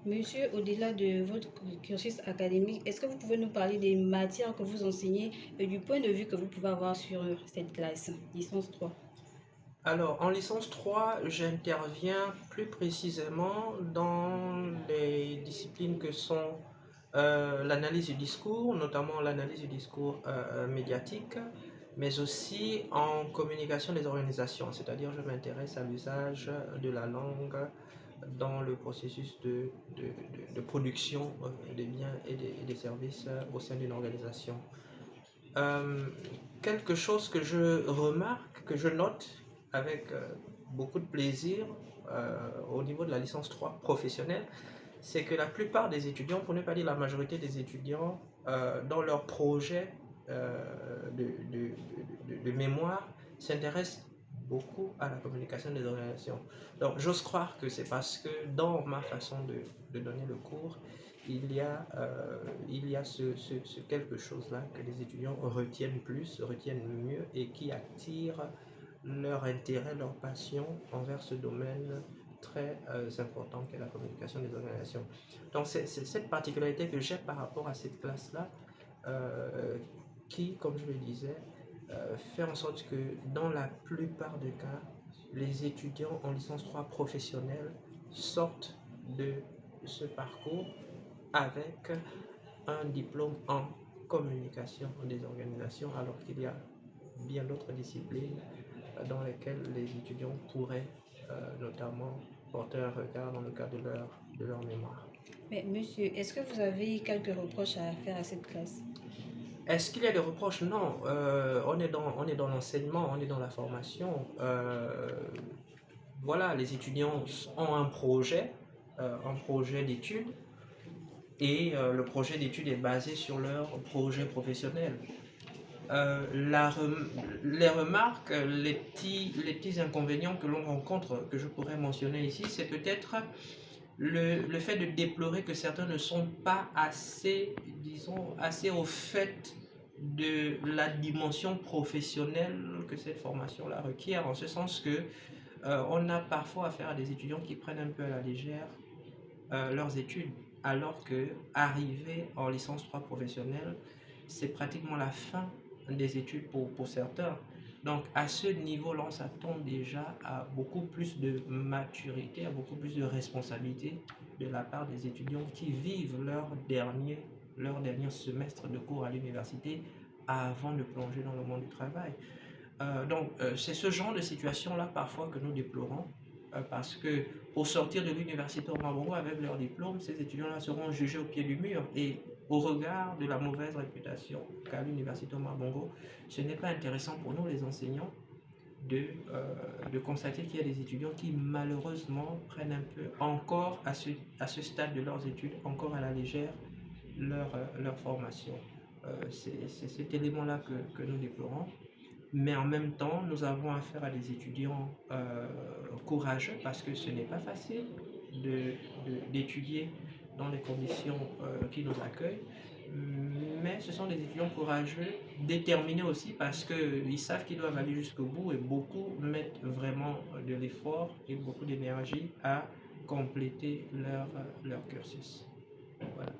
Monsieur, au-delà de votre cursus académique, est-ce que vous pouvez nous parler des matières que vous enseignez et du point de vue que vous pouvez avoir sur cette classe, licence 3? Alors, en licence 3, j'interviens plus précisément dans les disciplines que sont l'analyse du discours, notamment l'analyse du discours médiatique, mais aussi en communication des organisations, c'est-à-dire je m'intéresse à l'usage de la langue dans le processus de production des biens et des services au sein d'une organisation. Euh, Quelque chose que je remarque, que je note avec beaucoup de plaisir au niveau de la licence 3 professionnelle, c'est que la plupart des étudiants, pour ne pas dire la majorité des étudiants, dans leur projet de mémoire, s'intéressent beaucoup à la communication des organisations. Donc j'ose croire que c'est parce que dans ma façon de donner le cours, il y a ce quelque chose-là que les étudiants retiennent plus, retiennent mieux et qui attire leur intérêt, leur passion envers ce domaine très important qu'est la communication des organisations. Donc c'est cette particularité que j'ai par rapport à cette classe-là euh, qui, comme je le disais, fait en sorte que dans la plupart des cas, les étudiants en licence 3 professionnelle sortent de ce parcours avec un diplôme en communication des organisations, alors qu'il y a bien d'autres disciplines dans lesquelles les étudiants pourraient notamment porter un regard dans le cadre de leur mémoire. Mais monsieur, est-ce que vous avez quelques reproches à faire à cette classe? Est-ce qu'il y a des reproches? Non, on est dans l'enseignement, on est dans la formation. Voilà, les étudiants ont un projet d'études, et le projet d'études est basé sur leur projet professionnel. Les remarques, les petits inconvénients que l'on rencontre, que je pourrais mentionner ici, c'est peut-être le fait de déplorer que certains ne sont pas assez, disons, assez au fait de la dimension professionnelle que cette formation-là requiert, en ce sens que on a parfois affaire à des étudiants qui prennent un peu à la légère leurs études, alors que arriver en licence 3 professionnelle, c'est pratiquement la fin des études pour certains. Donc à ce niveau-là, on s'attend déjà à beaucoup plus de maturité, à beaucoup plus de responsabilité de la part des étudiants qui vivent leur dernier semestre de cours à l'université avant de plonger dans le monde du travail. C'est ce genre de situation-là parfois que nous déplorons, parce que pour sortir de l'université au Mabongo avec leur diplôme, ces étudiants-là seront jugés au pied du mur, et au regard de la mauvaise réputation qu'a l'université au Mabongo, ce n'est pas intéressant pour nous les enseignants de constater qu'il y a des étudiants qui malheureusement prennent un peu encore à ce stade de leurs études, encore à la légère, leur formation. C'est cet élément-là que nous déplorons. Mais en même temps, nous avons affaire à des étudiants courageux, parce que ce n'est pas facile d'étudier dans les conditions qui nous accueillent. Mais ce sont des étudiants courageux, déterminés aussi, parce qu'ils savent qu'ils doivent aller jusqu'au bout, et beaucoup mettent vraiment de l'effort et beaucoup d'énergie à compléter leur cursus. Voilà.